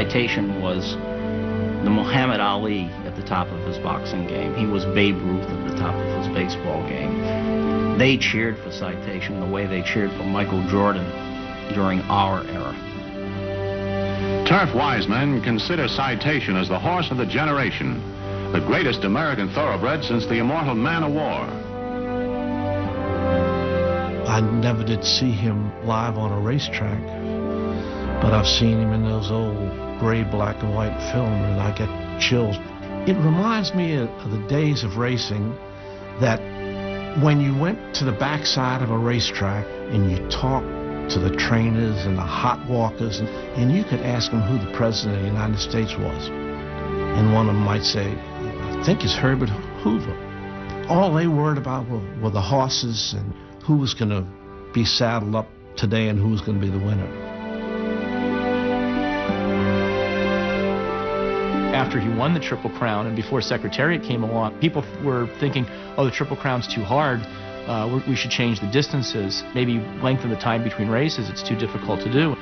Citation was the Muhammad Ali at the top of his boxing game. He was Babe Ruth at the top of his baseball game. They cheered for Citation the way they cheered for Michael Jordan during our era. Turf wise men consider Citation as the horse of the generation, the greatest American thoroughbred since the immortal Man of War. I never did see him live on a racetrack, but I've seen him in those old gray, black, and white film, and I get chills. It reminds me of the days of racing, that when you went to the backside of a racetrack and you talked to the trainers and the hot walkers, and you could ask them who the President of the United States was. And one of them might say, I think it's Herbert Hoover. All they worried about were the horses and who was going to be saddled up today and who was going to be the winner. After he won the Triple Crown and before Secretariat came along, people were thinking, oh, the Triple Crown's too hard. We should change the distances, maybe lengthen the time between races. It's too difficult to do.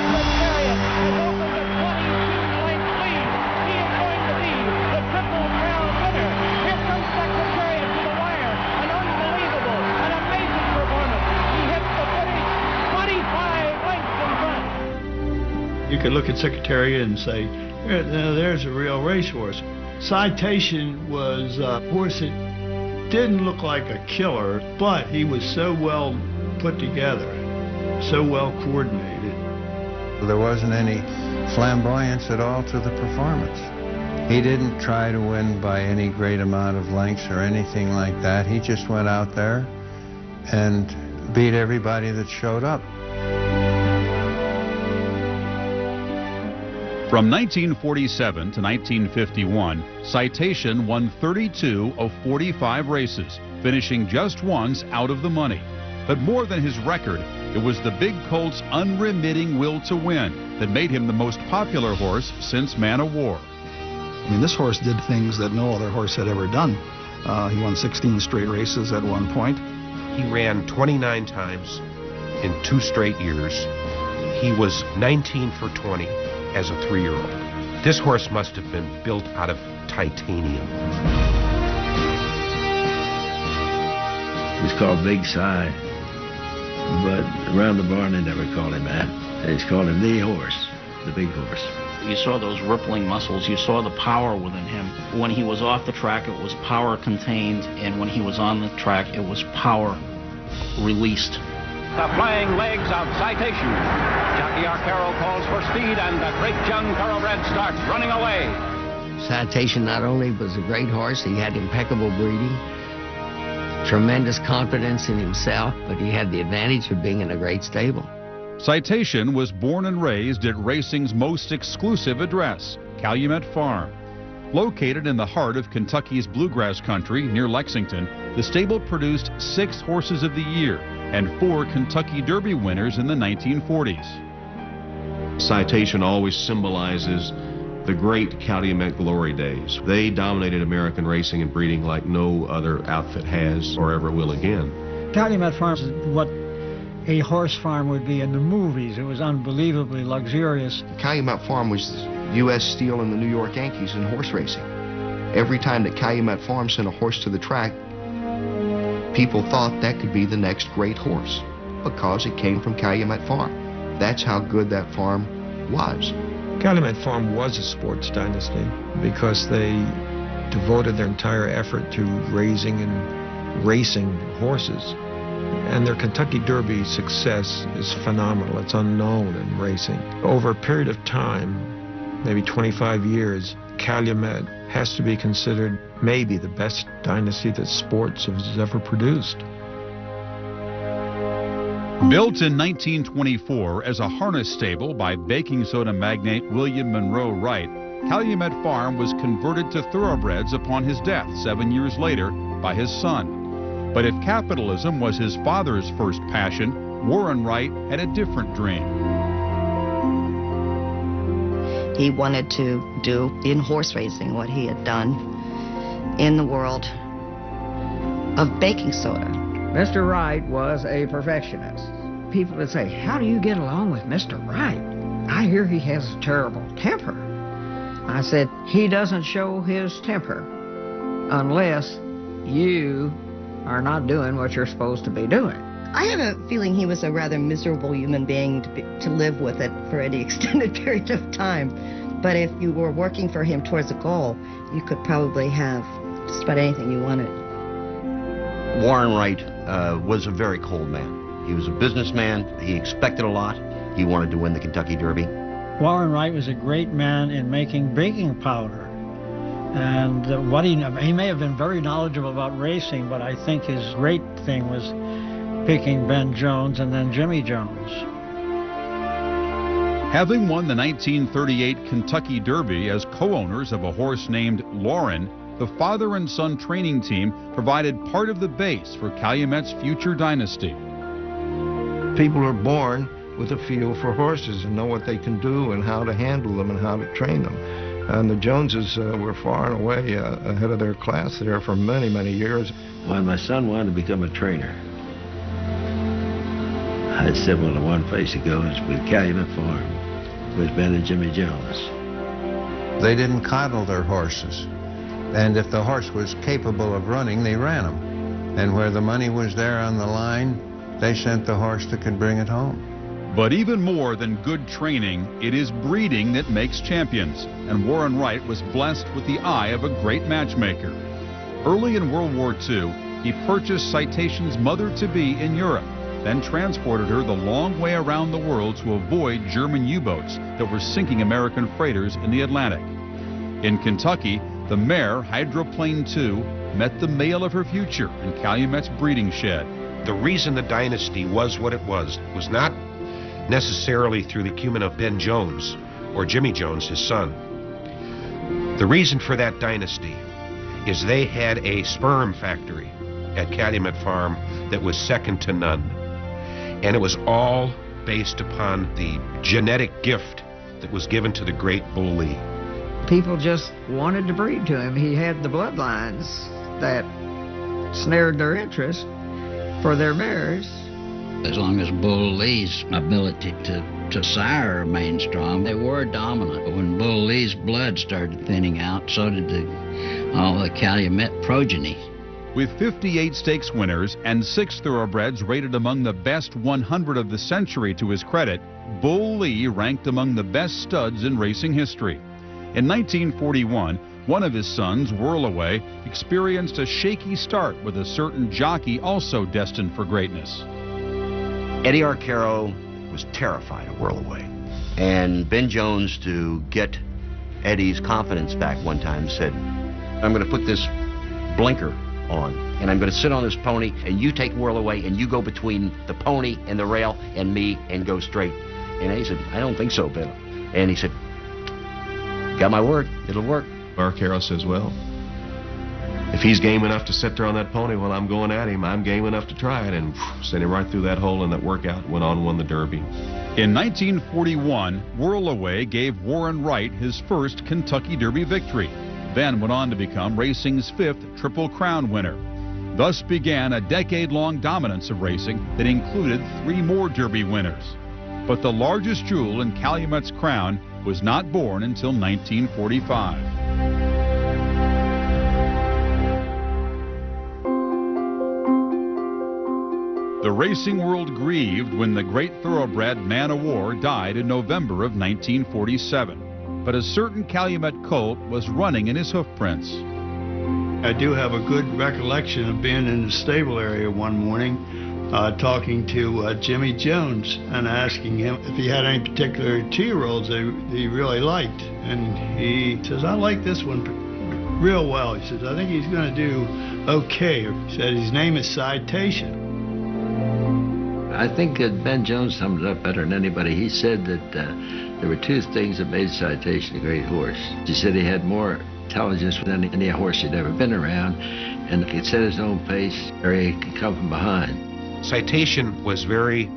Secretariat has opened a 22-length lead. He is going to be the Triple Crown winner. Here comes Secretariat to the wire. An unbelievable, an amazing performance. He hits the finish 25 lengths in front. You could look at Secretariat and say, there's a real racehorse. Citation was a horse that didn't look like a killer, but he was so well put together, so well coordinated. There wasn't any flamboyance at all to the performance. He didn't try to win by any great amount of lengths or anything like that. He just went out there and beat everybody that showed up. From 1947 to 1951, Citation won 32 of 45 races, finishing just once out of the money. But more than his record, it was the big colt's unremitting will to win that made him the most popular horse since Man of War. I mean, this horse did things that no other horse had ever done. He won 16 straight races at one point. He ran 29 times in 2 straight years. He was 19 for 20. As a 3-year-old. This horse must have been built out of titanium. He was called Big Si, but around the barn they never called him that. They just called him the horse, the big horse. You saw those rippling muscles. You saw the power within him. When he was off the track, it was power contained, and when he was on the track, it was power released. The flying legs of Citation. Jockey Arcaro calls for speed, and the great young thoroughbred starts running away. Citation not only was a great horse, he had impeccable breeding, tremendous confidence in himself, but he had the advantage of being in a great stable. Citation was born and raised at racing's most exclusive address, Calumet Farm. Located in the heart of Kentucky's bluegrass country near Lexington, the stable produced 6 horses of the year and 4 Kentucky Derby winners in the 1940s. Citation always symbolizes the great Calumet glory days. They dominated American racing and breeding like no other outfit has or ever will again. Calumet Farm is what a horse farm would be in the movies. It was unbelievably luxurious. Calumet Farm was U.S. Steel and the New York Yankees in horse racing. Every time that Calumet Farm sent a horse to the track, people thought that could be the next great horse because it came from Calumet Farm. That's how good that farm was. Calumet Farm was a sports dynasty because they devoted their entire effort to raising and racing horses. And their Kentucky Derby success is phenomenal. It's unknown in racing. Over a period of time, maybe 25 years, Calumet has to be considered maybe the best dynasty that sports has ever produced. Built in 1924 as a harness stable by baking soda magnate William Monroe Wright, Calumet Farm was converted to thoroughbreds upon his death 7 years later by his son. But if capitalism was his father's first passion, Warren Wright had a different dream. He wanted to do in horse racing what he had done in the world of baking soda. Mr. Wright was a perfectionist. People would say, how do you get along with Mr. Wright? I hear he has a terrible temper. I said, he doesn't show his temper unless you are not doing what you're supposed to be doing. I have a feeling he was a rather miserable human being to live with it for any extended period of time. But if you were working for him towards a goal, you could probably have just about anything you wanted. Warren Wright was a very cold man. He was a businessman. He expected a lot. He wanted to win the Kentucky Derby. Warren Wright was a great man in making baking powder. And he may have been very knowledgeable about racing, but I think his great thing was picking Ben Jones and then Jimmy Jones. Having won the 1938 Kentucky Derby as co-owners of a horse named Lauren, the father and son training team provided part of the base for Calumet's future dynasty. People are born with a feel for horses and know what they can do and how to handle them and how to train them. And the Joneses were far and away ahead of their class there for many, many years. When my son wanted to become a trainer, I said, well, the one place to go is with Calumet Farm, with Ben and Jimmy Jones. They didn't coddle their horses. And if the horse was capable of running, they ran him. And where the money was there on the line, they sent the horse that could bring it home. But even more than good training, it is breeding that makes champions. And Warren Wright was blessed with the eye of a great matchmaker. Early in World War II, he purchased Citation's mother-to-be in Europe, then transported her the long way around the world to avoid German U-boats that were sinking American freighters in the Atlantic. In Kentucky, the mare, Hydroplane II, met the male of her future in Calumet's breeding shed. The reason the dynasty was what it was not necessarily through the acumen of Ben Jones or Jimmy Jones, his son. The reason for that dynasty is they had a sperm factory at Calumet Farm that was second to none. And it was all based upon the genetic gift that was given to the great Bull Lee. People just wanted to breed to him. He had the bloodlines that snared their interest for their mares. As long as Bull Lee's ability to sire remained strong, they were dominant. But when Bull Lee's blood started thinning out, so did all the Calumet progeny. With 58 stakes winners and 6 thoroughbreds rated among the best 100 of the century to his credit, Bull Lee ranked among the best studs in racing history. In 1941, one of his sons, Whirlaway, experienced a shaky start with a certain jockey also destined for greatness. Eddie Arcaro was terrified of Whirlaway. And Ben Jones, to get Eddie's confidence back one time, said, I'm going to put this blinker on, and I'm going to sit on this pony, and you take Whirlaway, and you go between the pony and the rail and me and go straight. And Eddie said, I don't think so, Ben. And he said, got my word, it'll work. Arcaro says, well, if he's game enough to sit there on that pony while I'm going at him, I'm game enough to try it, and sent him right through that hole in that workout, went on and won the Derby. In 1941, Whirlaway gave Warren Wright his first Kentucky Derby victory, then went on to become racing's 5th Triple Crown winner. Thus began a decade-long dominance of racing that included 3 more Derby winners. But the largest jewel in Calumet's crown was not born until 1945. The racing world grieved when the great thoroughbred Man o' War died in November of 1947. But a certain Calumet colt was running in his hoofprints. I do have a good recollection of being in the stable area one morning, talking to Jimmy Jones and asking him if he had any particular 2-year-olds that he really liked. And he says, I like this one real well. He says, I think he's going to do okay. He said his name is Citation. I think that Ben Jones summed it up better than anybody. He said that there were 2 things that made Citation a great horse. He said he had more intelligence than any horse he'd ever been around, and he could set his own pace, or he could come from behind. Citation was very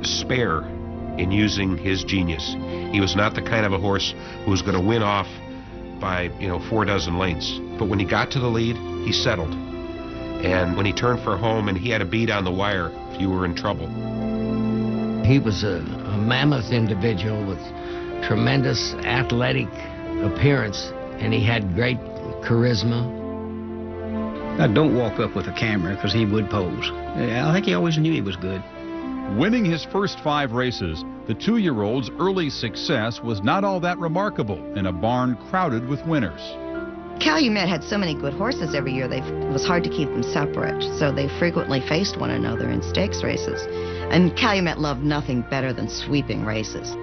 spare in using his genius. He was not the kind of a horse who was going to win off by 4 dozen lengths. But when he got to the lead, he settled. And when he turned for home and he had a beat on the wire, you were in trouble. He was a a mammoth individual with tremendous athletic appearance, and he had great charisma. Now, don't walk up with a camera because he would pose. I think he always knew he was good. Winning his first 5 races, the 2-year-old's early success was not all that remarkable in a barn crowded with winners. Calumet had so many good horses every year, it was hard to keep them separate, so they frequently faced one another in stakes races. And Calumet loved nothing better than sweeping races.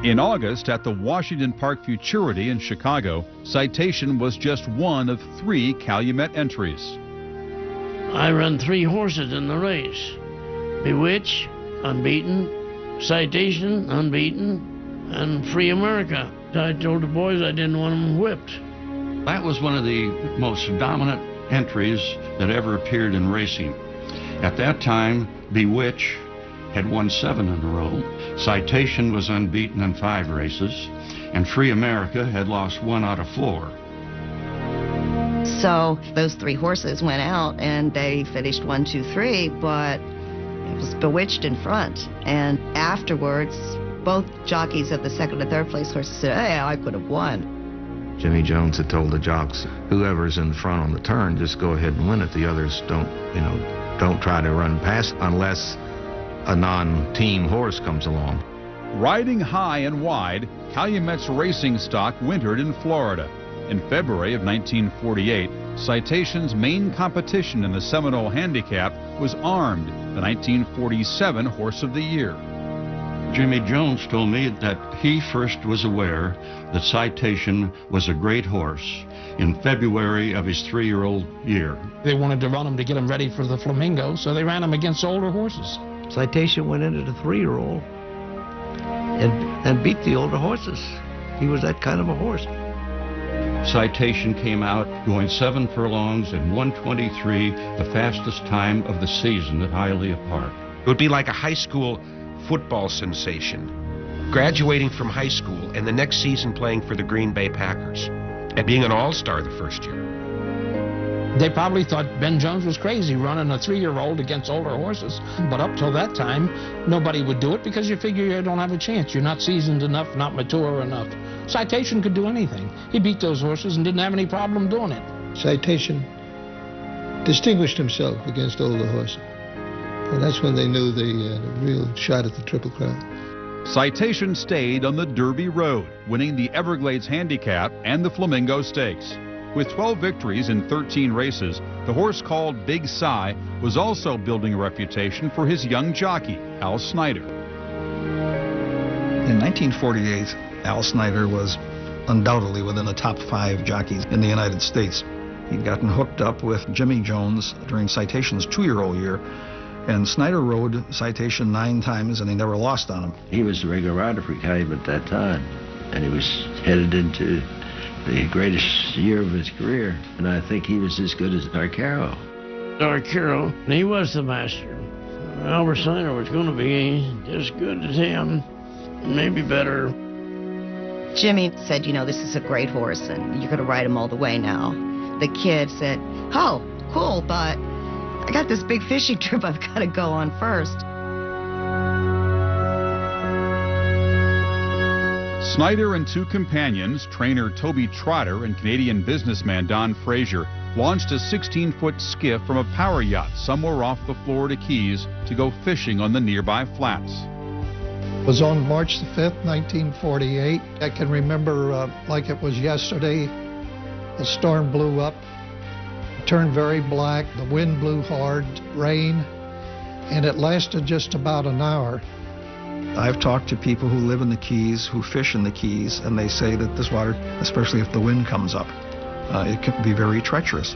In August, at the Washington Park Futurity in Chicago, Citation was just one of 3 Calumet entries. I run 3 horses in the race. Bewitch, unbeaten, Citation, unbeaten, and Free America. I told the boys I didn't want them whipped. That was one of the most dominant entries that ever appeared in racing. At that time, Bewitch had won 7 in a row. Citation was unbeaten in 5 races, and Free America had lost 1 out of 4. So those 3 horses went out and they finished 1, 2, 3, but it was Bewitched in front. And afterwards, both jockeys of the 2nd and 3rd place horses said, hey, I could have won. Jimmy Jones had told the jocks, whoever's in front on the turn, just go ahead and win it. The others don't try to run past unless a non-team horse comes along. Riding high and wide, Calumet's racing stock wintered in Florida. In February of 1948, Citation's main competition in the Seminole Handicap was Armed, the 1947 Horse of the Year. Jimmy Jones told me that he first was aware that Citation was a great horse in February of his 3-year-old year. They wanted to run him to get him ready for the Flamingo, so they ran him against older horses. Citation went into the 3-year-old and beat the older horses. He was that kind of a horse. Citation came out going 7 furlongs and 1:23, the fastest time of the season at Hialeah Park. It would be like a high school football sensation, graduating from high school and the next season playing for the Green Bay Packers and being an all-star the first year. They probably thought Ben Jones was crazy running a 3-year-old against older horses. But up till that time, nobody would do it because you figure you don't have a chance. You're not seasoned enough, not mature enough. Citation could do anything. He beat those horses and didn't have any problem doing it. Citation distinguished himself against older horses. And that's when they knew the real shot at the Triple Crown. Citation stayed on the Derby Road, winning the Everglades Handicap and the Flamingo Stakes. With 12 victories in 13 races, the horse called Big Cy was also building a reputation for his young jockey, Al Snyder. In 1948, Al Snyder was undoubtedly within the top 5 jockeys in the United States. He'd gotten hooked up with Jimmy Jones during Citation's 2-year-old year, and Snyder rode Citation 9 times and he never lost on him. He was the regular rider for Calumet at that time, and he was headed into the greatest year of his career, and I think he was as good as Arcaro. Arcaro, he was the master. Albert Snyder was going to be as good as him, maybe better. Jimmy said, this is a great horse, and you're going to ride him all the way now. The kid said, oh, cool, but I got this big fishing trip I've got to go on first. Snyder and 2 companions, trainer Toby Trotter and Canadian businessman Don Frazier, launched a 16-foot skiff from a power yacht somewhere off the Florida Keys to go fishing on the nearby flats. It was on March the 5th, 1948. I can remember like it was yesterday. The storm blew up, turned very black, the wind blew hard, rain, and it lasted just about an hour. I've talked to people who live in the Keys, who fish in the Keys, and they say that this water, especially if the wind comes up, it can be very treacherous.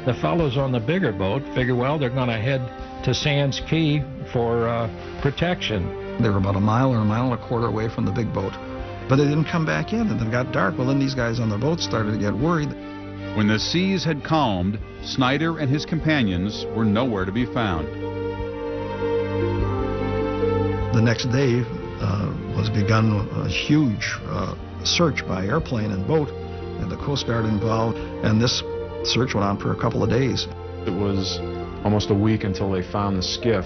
The fellows on the bigger boat figure, well, they're going to head to Sands Key for protection. They were about a mile or a mile and a quarter away from the big boat, but they didn't come back in, and it got dark. Well, then these guys on the boat started to get worried. When the seas had calmed, Snyder and his companions were nowhere to be found. The next day was begun a huge search by airplane and boat, and the Coast Guard involved, and this search went on for a couple of days. It was almost a week until they found the skiff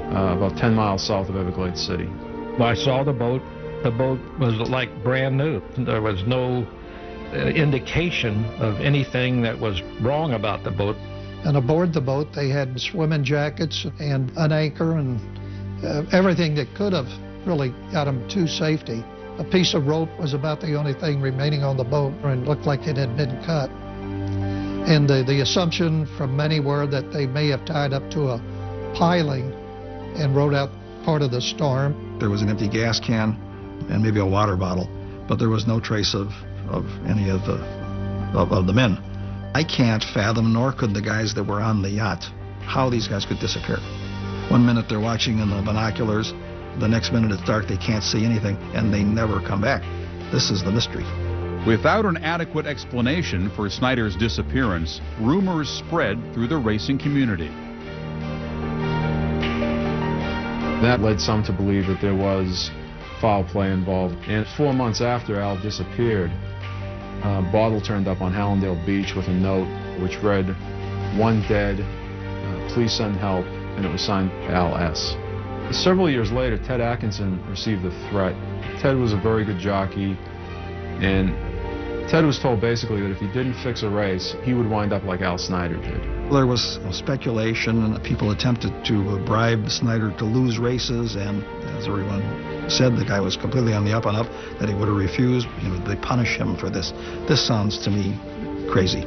about 10 miles south of Everglades City. I saw the boat. The boat was like brand new. There was no indication of anything that was wrong about the boat. And aboard the boat, they had swimming jackets and an anchor and everything that could have really got them to safety. A piece of rope was about the only thing remaining on the boat, and looked like it had been cut. And the assumption from many were that they may have tied up to a piling and rode out part of the storm. There was an empty gas can and maybe a water bottle, but there was no trace of any of the men. I can't fathom, nor could the guys that were on the yacht, how these guys could disappear. One minute they're watching in the binoculars, the next minute it's dark, they can't see anything, and they never come back. This is the mystery. Without an adequate explanation for Snyder's disappearance, rumors spread through the racing community. That led some to believe that there was foul play involved. And 4 months after Al disappeared, Bartle turned up on Hallandale Beach with a note which read, "One dead, please send help," and it was signed Al S. Several years later, Ted Atkinson received a threat. Ted was a very good jockey, and Ted was told basically that if he didn't fix a race, he would wind up like Al Snyder did. There was speculation, and people attempted to bribe Snyder to lose races, and as everyone said, the guy was completely on the up and up, that he would have refused. They punish him for this. This sounds to me crazy.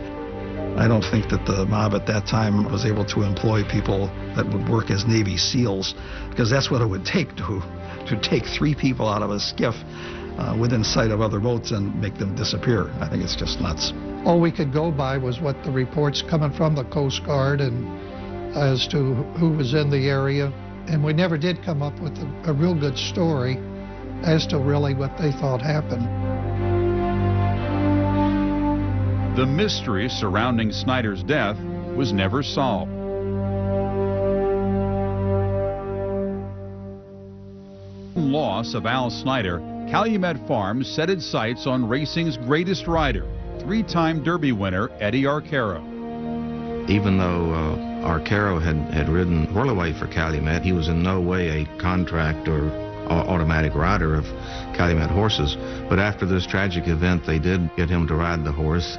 I don't think that the mob at that time was able to employ people that would work as Navy SEALs, because that's what it would take to take 3 people out of a skiff within sight of other boats and make them disappear. I think it's just nuts. All we could go by was what the reports coming from the Coast Guard and as to who was in the area. And we never did come up with a real good story as to really what they thought happened. The mystery surrounding Snyder's death was never solved. Loss of Al Snyder, Calumet Farms set its sights on racing's greatest rider, 3-time Derby winner Eddie Arcaro. Even though Arcaro had ridden Whirlaway for Calumet, he was in no way a contract or automatic rider of Calumet horses. But after this tragic event, they did get him to ride the horse.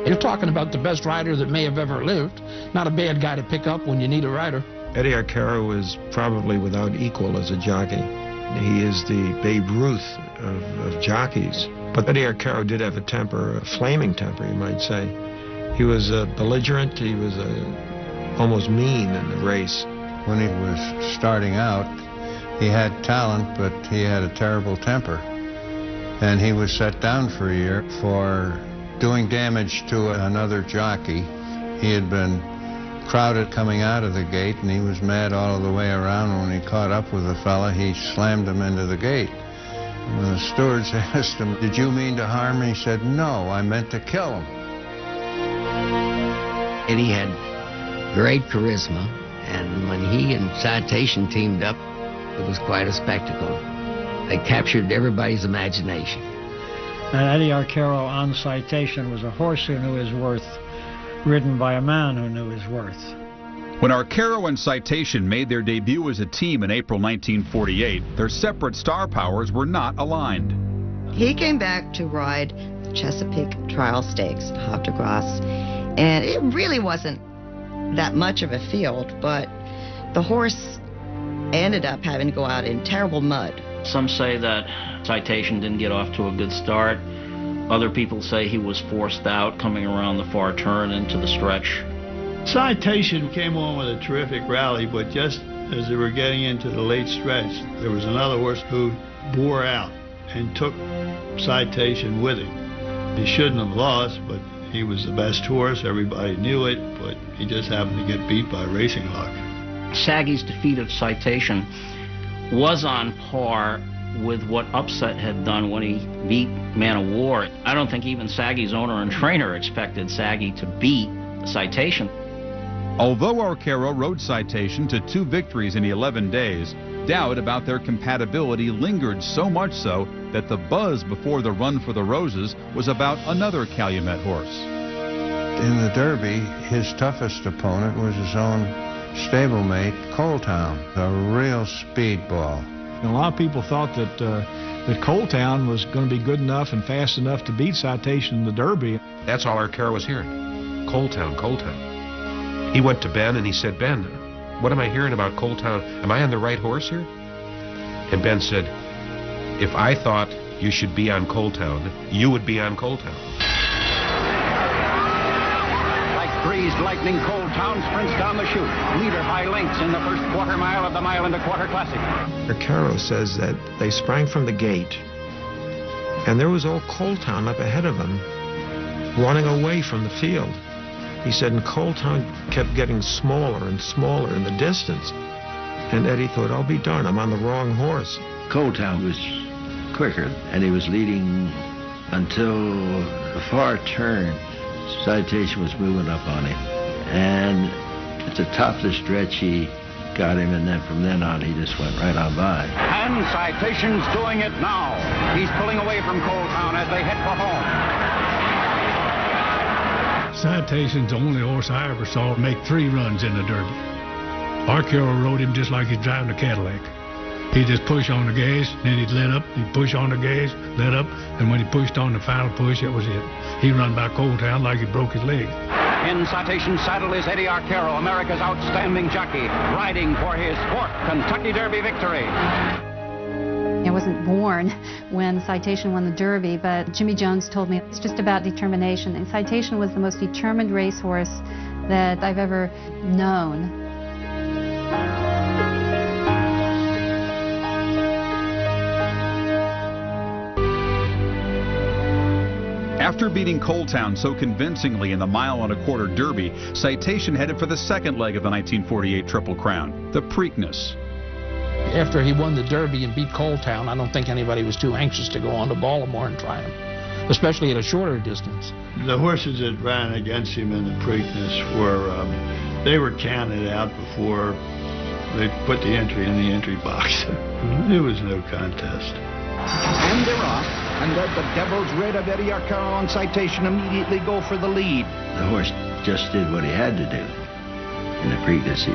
You're talking about the best rider that may have ever lived. Not a bad guy to pick up when you need a rider. Eddie Arcaro is probably without equal as a jockey. He is the Babe Ruth of jockeys. But Eddie Arcaro did have a temper, a flaming temper, you might say. He was belligerent. He was almost mean in the race. When he was starting out, he had talent, but he had a terrible temper. And he was set down for a year for doing damage to another jockey. He had been crowded coming out of the gate, and he was mad all the way around. When he caught up with the fella, he slammed him into the gate. When the stewards asked him, "Did you mean to harm him?" He said, "No, I meant to kill him." Eddie had great charisma, and when he and Citation teamed up, it was quite a spectacle. They captured everybody's imagination. And Eddie Arcaro on Citation was a horse who knew his worth, ridden by a man who knew his worth. When Arcaro and Citation made their debut as a team in April 1948, their separate star powers were not aligned. He came back to ride the Chesapeake Trial Stakes at Havre de Grace, and it really wasn't that much of a field, but the horse ended up having to go out in terrible mud. Some say that Citation didn't get off to a good start. Other people say he was forced out coming around the far turn into the stretch. Citation came on with a terrific rally, but just as they were getting into the late stretch, there was another horse who bore out and took Citation with him. He shouldn't have lost, but he was the best horse. Everybody knew it, but he just happened to get beat by Racing Luck. Saggy's defeat of Citation was on par with what Upset had done when he beat Man of War. I don't think even Saggy's owner and trainer expected Saggy to beat Citation. Although Arcaro rode Citation to 2 victories in 11 days, doubt about their compatibility lingered, so much so that the buzz before the Run for the Roses was about another Calumet horse. In the Derby, his toughest opponent was his own stablemate, Coletown, a real speedball. And a lot of people thought that Coletown was going to be good enough and fast enough to beat Citation in the Derby. That's all Arcaro was hearing. Coletown, Coletown. He went to Ben and he said, Ben, what am I hearing about Coletown? Am I on the right horse here? And Ben said, if I thought you should be on Coletown, you would be on Coletown. Like greased lightning, Coletown sprints down the chute, leader by lengths in the first quarter mile of the Mile and a Quarter Classic. Arcaro says that they sprang from the gate, and there was old Coletown up ahead of them, running away from the field. He said, and Coletown kept getting smaller and smaller in the distance. And Eddie thought, I'll be darned, I'm on the wrong horse. Coletown was quicker, and he was leading until the far turn. Citation was moving up on him. And at the top of the stretch, he got him, and then from then on, he just went right on by. And Citation's doing it now. He's pulling away from Coletown as they head for home. Citation's the only horse I ever saw make 3 runs in the Derby. Arcaro rode him just like he's driving a Cadillac. He'd just push on the gas, then he'd let up, he'd push on the gas, let up, and when he pushed on the final push, that was it. He run by Coletown like he broke his leg. In Citation's saddle is Eddie Arcaro, America's outstanding jockey, riding for his 4th Kentucky Derby victory. I wasn't born when Citation won the Derby, but Jimmy Jones told me it's just about determination. And Citation was the most determined racehorse that I've ever known. After beating Coletown so convincingly in the Mile and a Quarter Derby, Citation headed for the second leg of the 1948 Triple Crown, the Preakness. After he won the Derby and beat Coletown, I don't think anybody was too anxious to go on to Baltimore and try him, especially at a shorter distance. The horses that ran against him in the Preakness they were counted out before they put the entry in the entry box. It was no contest. And they're off, and let the Devil's Red of Eddie Arcaro on Citation immediately go for the lead. The horse just did what he had to do in the Preakness.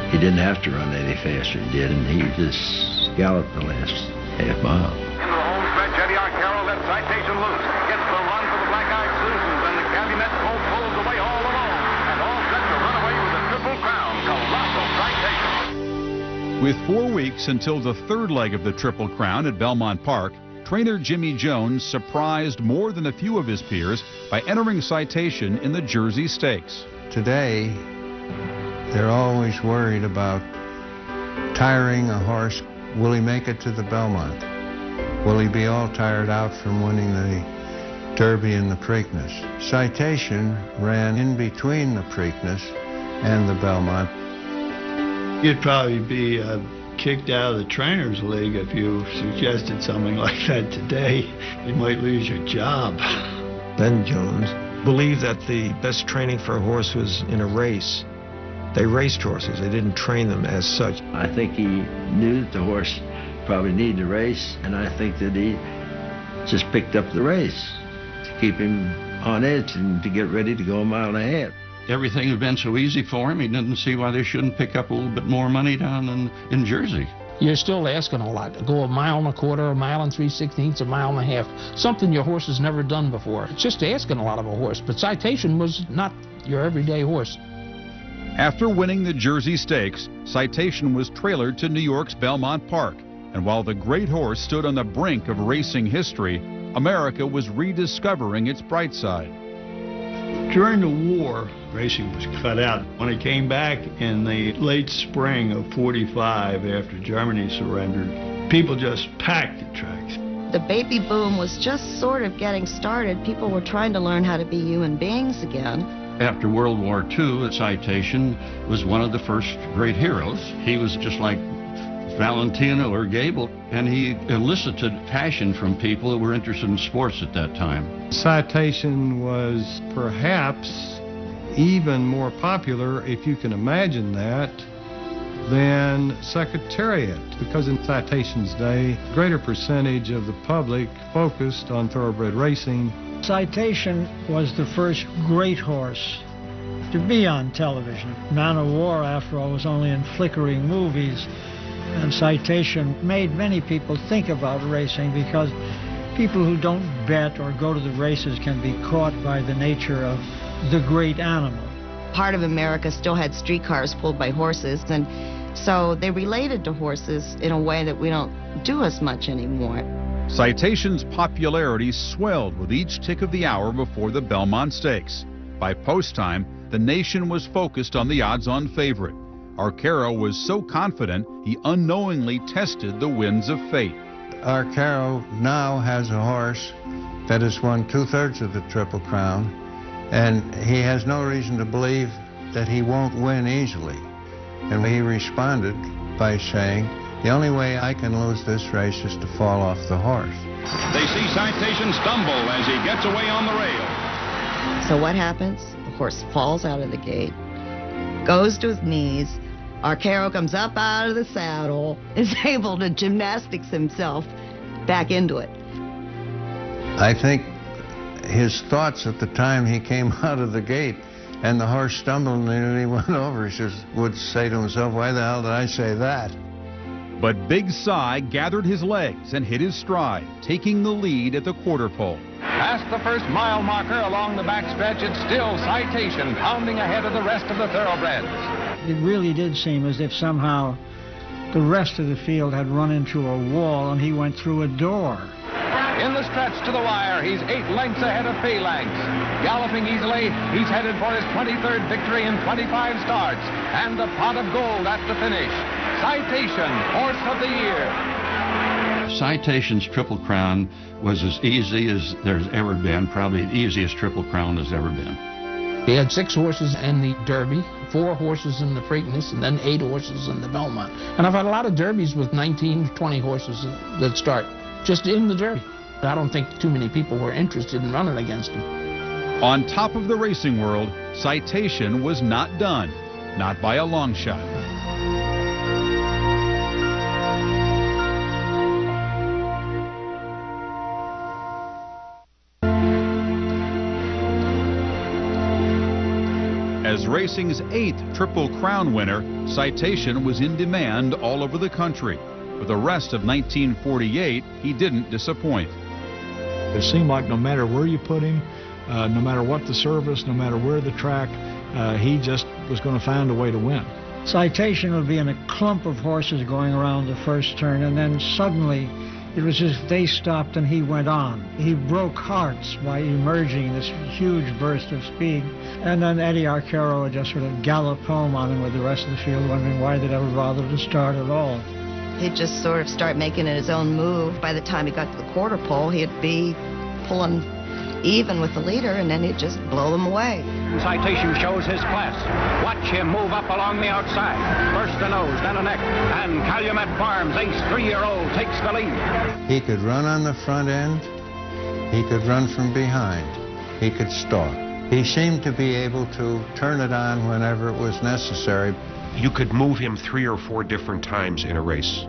He didn't have to run any faster than he did, and he just galloped the last half mile. In the home stretch, Eddie Arcaro lets Citation loose. Gets the run for the Black-Eyed Susans, and the Calumet Colt pulls away all alone. And all set to run away with the Triple Crown. Colossal Citation. With 4 weeks until the 3rd leg of the Triple Crown at Belmont Park, trainer Jimmy Jones surprised more than a few of his peers by entering Citation in the Jersey Stakes. Today, they're always worried about tiring a horse. Will he make it to the Belmont? Will he be all tired out from winning the Derby and the Preakness? Citation ran in between the Preakness and the Belmont. You'd probably be kicked out of the Trainers League if you suggested something like that today. You might lose your job. Ben Jones believed that the best training for a horse was in a race. They raced horses. They didn't train them as such. I think he knew that the horse probably needed to race, and I think that he just picked up the race to keep him on edge and to get ready to go a mile and a half. Everything had been so easy for him, he didn't see why they shouldn't pick up a little bit more money down in Jersey. You're still asking a lot. To go a mile and a quarter, a mile and 3/16, a mile and a half, something your horse has never done before. It's just asking a lot of a horse, but Citation was not your everyday horse. After winning the Jersey Stakes, Citation was trailered to New York's Belmont Park. And while the great horse stood on the brink of racing history, America was rediscovering its bright side. During the war, racing was cut out. When it came back in the late spring of '45, after Germany surrendered, people just packed the tracks. The baby boom was just sort of getting started. People were trying to learn how to be human beings again. After World War II, Citation was one of the first great heroes. He was just like Valentino or Gable, and he elicited passion from people who were interested in sports at that time. Citation was perhaps even more popular, if you can imagine that, than Secretariat, because in Citation's day, a greater percentage of the public focused on thoroughbred racing. Citation was the first great horse to be on television. Man of War, after all, was only in flickering movies. And Citation made many people think about racing because people who don't bet or go to the races can be caught by the nature of the great animal. Part of America still had streetcars pulled by horses, and so they related to horses in a way that we don't do as much anymore. Citation's popularity swelled with each tick of the hour before the Belmont Stakes. By post time, the nation was focused on the odds-on favorite. Arcaro was so confident he unknowingly tested the winds of fate. Arcaro now has a horse that has won 2/3 of the Triple Crown, and he has no reason to believe that he won't win easily. And he responded by saying, "The only way I can lose this race is to fall off the horse." They see Citation stumble as he gets away on the rail. So what happens? The horse falls out of the gate, goes to his knees. Arcaro comes up out of the saddle, is able to gymnastics himself back into it. I think his thoughts at the time he came out of the gate and the horse stumbled and he went over, he would say to himself, "Why the hell did I say that?" But Big Cy gathered his legs and hit his stride, taking the lead at the quarter pole. Past the first mile marker along the backstretch, it's still Citation pounding ahead of the rest of the thoroughbreds. It really did seem as if somehow the rest of the field had run into a wall and he went through a door. In the stretch to the wire, he's 8 lengths ahead of Phalanx. Galloping easily, he's headed for his 23rd victory in 25 starts and the pot of gold at the finish. Citation, Horse of the Year. Citation's Triple Crown was as easy as there's ever been, probably the easiest Triple Crown has ever been. He had 6 horses in the Derby, 4 horses in the Preakness, and then 8 horses in the Belmont. And I've had a lot of Derbies with 19, 20 horses that start just in the Derby. I don't think too many people were interested in running against him. On top of the racing world, Citation was not done, not by a long shot. As racing's 8th Triple Crown winner, Citation was in demand all over the country. For the rest of 1948, he didn't disappoint. It seemed like no matter where you put him, no matter what the service, no matter where the track, he just was going to find a way to win. Citation would be in a clump of horses going around the first turn, and then suddenly it was as if they stopped and he went on. He broke hearts by emerging this huge burst of speed, and then Eddie Arcaro would just sort of gallop home on him with the rest of the field, wondering why they'd ever bother to start at all. He'd just sort of start making it his own move. By the time he got to the quarter pole, he'd be pulling even with the leader, and then he'd just blow them away. Citation shows his class. Watch him move up along the outside. First a nose, then a neck. And Calumet Farms, ace 3-year-old, takes the lead. He could run on the front end. He could run from behind. He could stalk. He seemed to be able to turn it on whenever it was necessary. You could move him 3 or 4 different times in a race.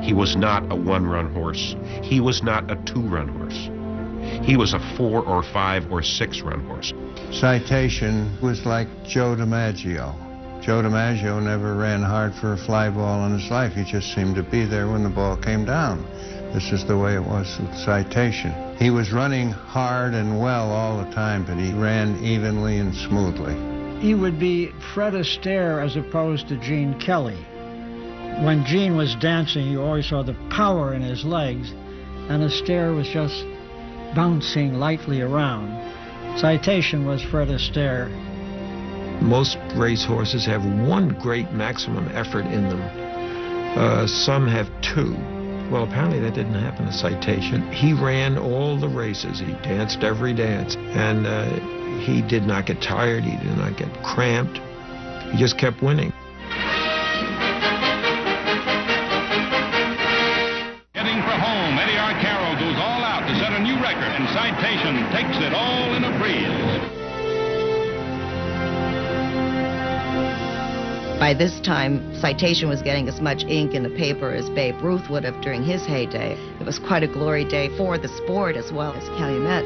He was not a 1-run horse. He was not a 2-run horse. He was a 4 or 5 or 6-run horse. Citation was like Joe DiMaggio. Joe DiMaggio never ran hard for a fly ball in his life. He just seemed to be there when the ball came down. This is the way it was with Citation. He was running hard and well all the time, but he ran evenly and smoothly. He would be Fred Astaire as opposed to Gene Kelly. When Gene was dancing, you always saw the power in his legs, and Astaire was just bouncing lightly around. Citation was Fred Astaire. Most racehorses have 1 great maximum effort in them. Some have 2. Well, apparently that didn't happen to Citation. He ran all the races. He danced every dance. And he did not get tired. He did not get cramped. He just kept winning. Heading for home, Eddie Arcaro goes all out to set a new record, and Citation takes it all in a breeze. By this time, Citation was getting as much ink in the paper as Babe Ruth would have during his heyday. It was quite a glory day for the sport as well as Calumet.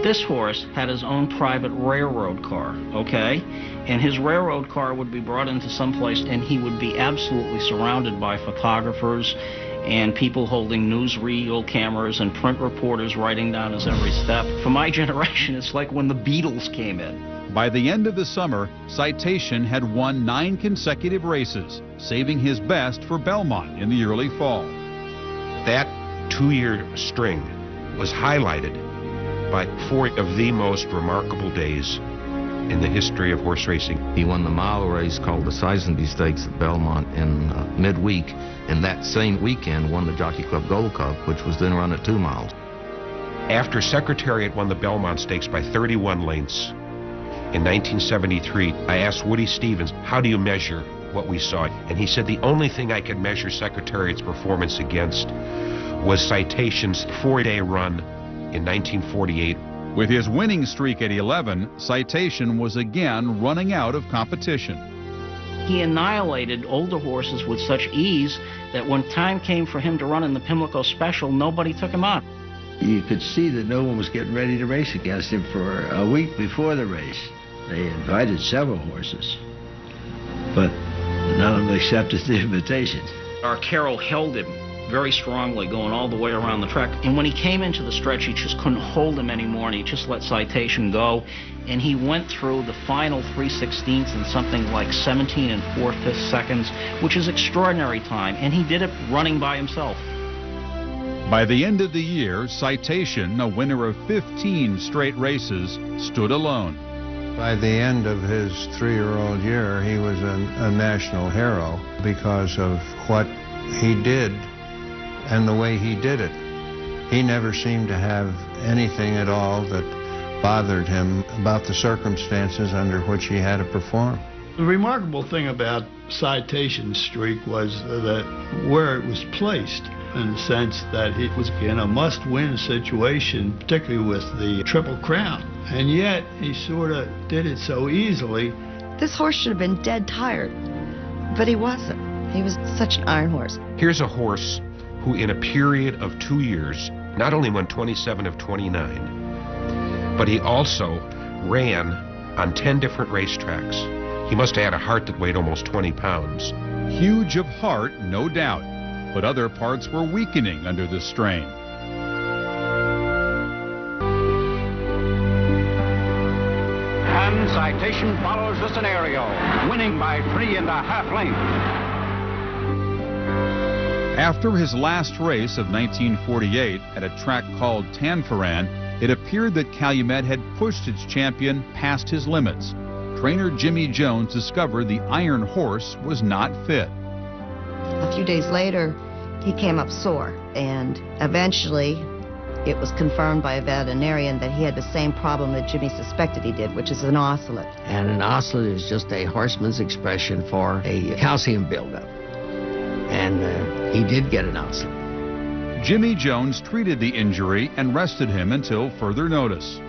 This horse had his own private railroad car, okay? And his railroad car would be brought into some place, and he would be absolutely surrounded by photographers and people holding newsreel cameras and print reporters writing down his every step. For my generation, it's like when the Beatles came in. By the end of the summer, Citation had won 9 consecutive races, saving his best for Belmont in the early fall. That 2-year string was highlighted by 4 of the most remarkable days in the history of horse racing. He won the mile race called the Sizenby Stakes at Belmont in midweek, and that same weekend won the Jockey Club Gold Cup, which was then run at 2 miles. After Secretariat won the Belmont Stakes by 31 lengths in 1973, I asked Woody Stevens, how do you measure what we saw? And he said the only thing I could measure Secretariat's performance against was Citation's 4-day run in 1948. With his winning streak at 11, Citation was again running out of competition. He annihilated older horses with such ease that when time came for him to run in the Pimlico Special, nobody took him on. You could see that no one was getting ready to race against him for a week before the race. They invited several horses, but none of them accepted the invitation. Arcaro held him very strongly going all the way around the track, and when he came into the stretch, he just couldn't hold him anymore, and he just let Citation go, and he went through the final 3/16 in something like 17 4/5 seconds, which is extraordinary time, and he did it running by himself. By the end of the year, Citation, a winner of 15 straight races, stood alone. By the end of his 3-year-old year, he was a national hero because of what he did and the way he did it. He never seemed to have anything at all that bothered him about the circumstances under which he had to perform. The remarkable thing about Citation's streak was that where it was placed, in the sense that it was in a must-win situation, particularly with the Triple Crown. And yet, he sort of did it so easily. This horse should have been dead tired, but he wasn't. He was such an iron horse. Here's a horse who in a period of 2 years not only won 27 of 29, but he also ran on 10 different racetracks. He must have had a heart that weighed almost 20 pounds. Huge of heart, no doubt, but other parts were weakening under the strain. And Citation follows the scenario, winning by 3½ lengths. After his last race of 1948 at a track called Tanforan, it appeared that Calumet had pushed its champion past his limits. Trainer Jimmy Jones discovered the iron horse was not fit. A few days later, he came up sore, and eventually it was confirmed by a veterinarian that he had the same problem that Jimmy suspected he did, which is an ocelot. And an ocelot is just a horseman's expression for a calcium buildup. And he did get an ocelot. Jimmy Jones treated the injury and rested him until further notice.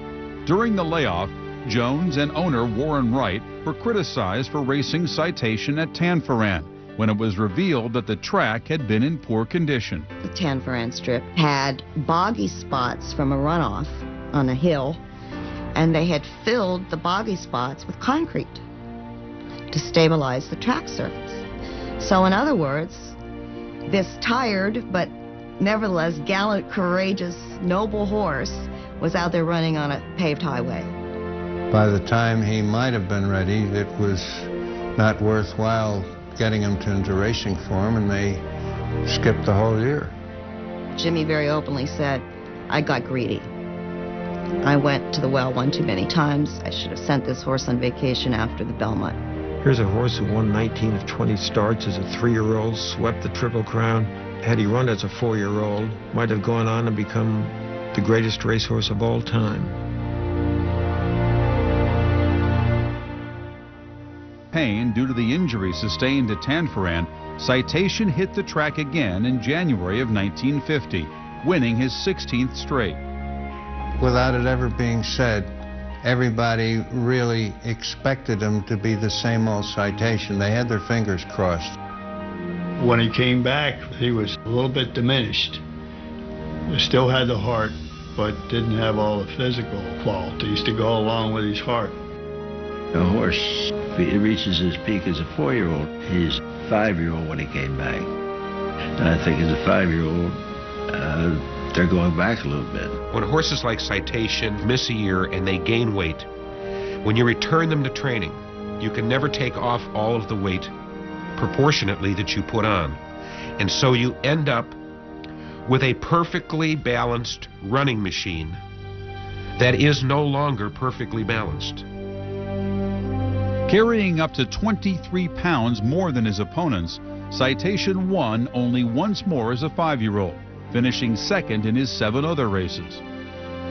During the layoff, Jones and owner Warren Wright were criticized for racing Citation at Tanforan when it was revealed that the track had been in poor condition. The Tanforan strip had boggy spots from a runoff on a hill, and they had filled the boggy spots with concrete to stabilize the track surface. So in other words, this tired but nevertheless gallant, courageous, noble horse was out there running on a paved highway. By the time he might have been ready, it was not worthwhile getting him into racing form, and they skipped the whole year. Jimmy very openly said, I got greedy. I went to the well one too many times. I should have sent this horse on vacation after the Belmont. Here's a horse who won 19 of 20 starts as a 3-year-old, swept the Triple Crown. Had he run as a 4-year-old, might have gone on and become the greatest racehorse of all time. Pain due to the injury sustained at Tanforan, Citation hit the track again in January of 1950, winning his 16th straight. Without it ever being said, everybody really expected him to be the same old Citation. They had their fingers crossed. When he came back, he was a little bit diminished. He still had the heart, but didn't have all the physical qualities to go along with his heart. A horse, if he reaches his peak as a 4-year-old, he's 5-year-old when he came back. And I think as a 5-year-old, they're going back a little bit. When horses like Citation miss a year and they gain weight, when you return them to training, you can never take off all of the weight proportionately that you put on. And so you end up with a perfectly balanced running machine that is no longer perfectly balanced. Carrying up to 23 pounds more than his opponents, Citation won only once more as a 5-year-old, finishing second in his 7 other races.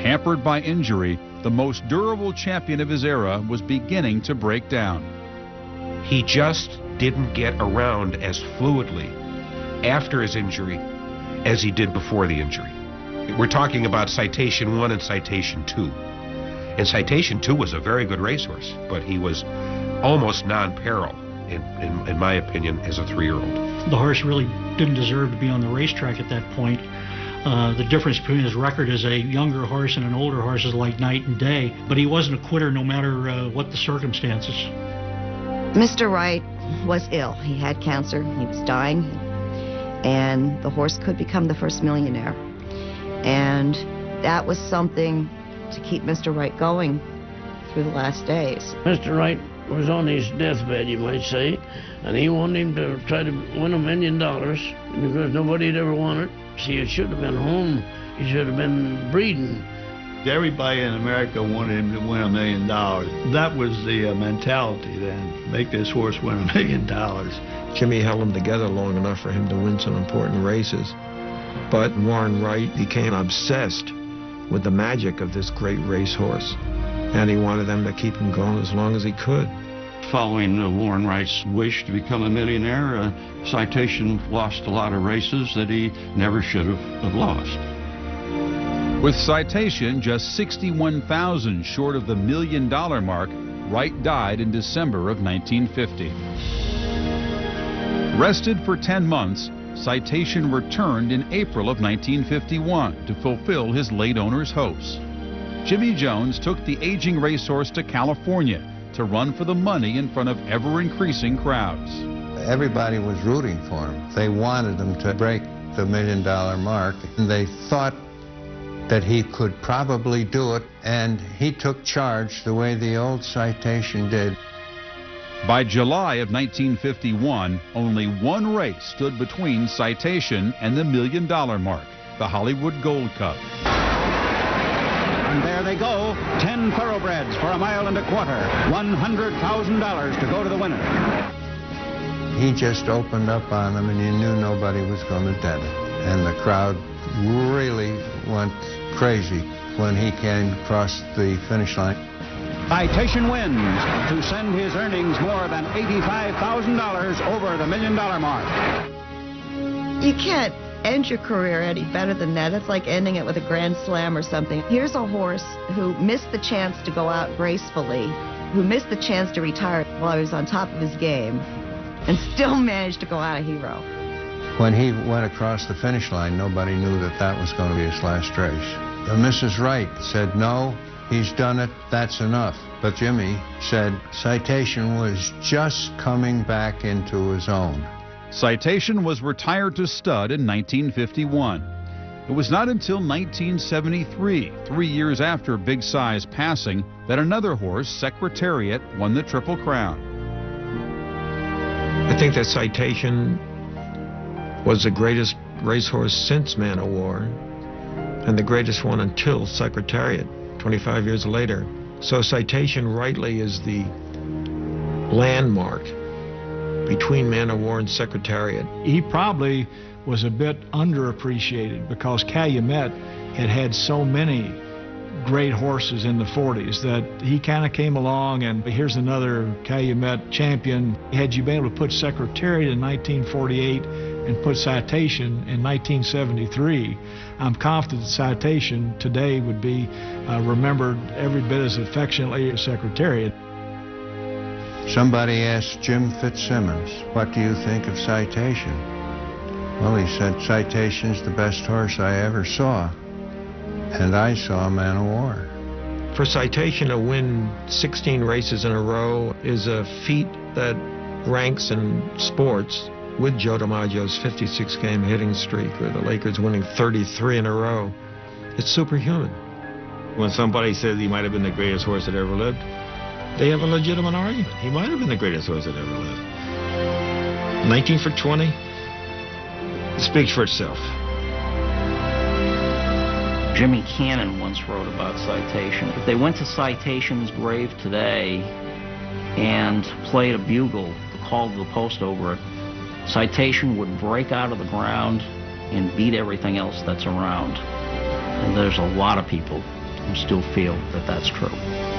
Hampered by injury, the most durable champion of his era was beginning to break down. He just didn't get around as fluidly after his injury as he did before the injury. We're talking about Citation 1 and Citation 2. And Citation 2 was a very good racehorse, but he was almost non-peril, in my opinion, as a 3-year-old. The horse really didn't deserve to be on the racetrack at that point. The difference between his record as a younger horse and an older horse is like night and day, but he wasn't a quitter no matter what the circumstances. Mr. Wright was ill. He had cancer. He was dying. And the horse could become the first millionaire. And that was something to keep Mr. Wright going through the last days. Mr. Wright was on his deathbed, you might say, and he wanted him to try to win $1 million because nobody had ever won it. See, it should have been home. He should have been breeding. Everybody in America wanted him to win $1 million. That was the mentality then. Make this horse win $1 million. Jimmy held him together long enough for him to win some important races. But Warren Wright became obsessed with the magic of this great racehorse. And he wanted them to keep him going as long as he could. Following Warren Wright's wish to become a millionaire, Citation lost a lot of races that he never should have lost. With Citation just 61,000 short of the $1 million mark, Wright died in December of 1950. Rested for 10 months, Citation returned in April of 1951 to fulfill his late owner's hopes. Jimmy Jones took the aging racehorse to California to run for the money in front of ever-increasing crowds. Everybody was rooting for him. They wanted him to break the $1 million mark, and they thought that he could probably do it, and he took charge the way the old Citation did. By July of 1951, only one race stood between Citation and the $1 million mark, the Hollywood Gold Cup. And there they go, 10 thoroughbreds for 1.25 miles, $100,000 to go to the winner. He just opened up on them, and you knew nobody was going to dent it. And the crowd really went crazy when he came across the finish line. Citation wins to send his earnings more than $85,000 over the $1 million mark. You can't end your career any better than that. It's like ending it with a grand slam or something. Here's a horse who missed the chance to go out gracefully, who missed the chance to retire while he was on top of his game, and still managed to go out a hero. When he went across the finish line, nobody knew that that was going to be his last race. Mrs. Wright said, no, he's done it, that's enough. But Jimmy said Citation was just coming back into his own. Citation was retired to stud in 1951. It was not until 1973, 3 years after Big Si's passing, that another horse, Secretariat, won the Triple Crown. I think that Citation was the greatest racehorse since Man o' War, and the greatest one until Secretariat, 25 years later. So Citation rightly is the landmark between Man o' War and Secretariat. He probably was a bit underappreciated because Calumet had had so many great horses in the 40s that he kind of came along and here's another Calumet champion. Had you been able to put Secretariat in 1948 and put Citation in 1973, I'm confident that Citation today would be remembered every bit as affectionately as Secretariat. Somebody asked Jim Fitzsimmons, what do you think of Citation? Well, he said, Citation's the best horse I ever saw. and I saw a man of war. For Citation to win 16 races in a row is a feat that ranks in sports with Joe DiMaggio's 56-game hitting streak, or the Lakers winning 33 in a row. It's superhuman. When somebody says he might have been the greatest horse that ever lived, they have a legitimate argument. He might have been the greatest horse that ever lived. 19 for 20 speaks for itself. Jimmy Cannon once wrote about Citation. If they went to Citation's grave today and played a bugle, the call to the post over it, Citation would break out of the ground and beat everything else that's around. And there's a lot of people who still feel that that's true.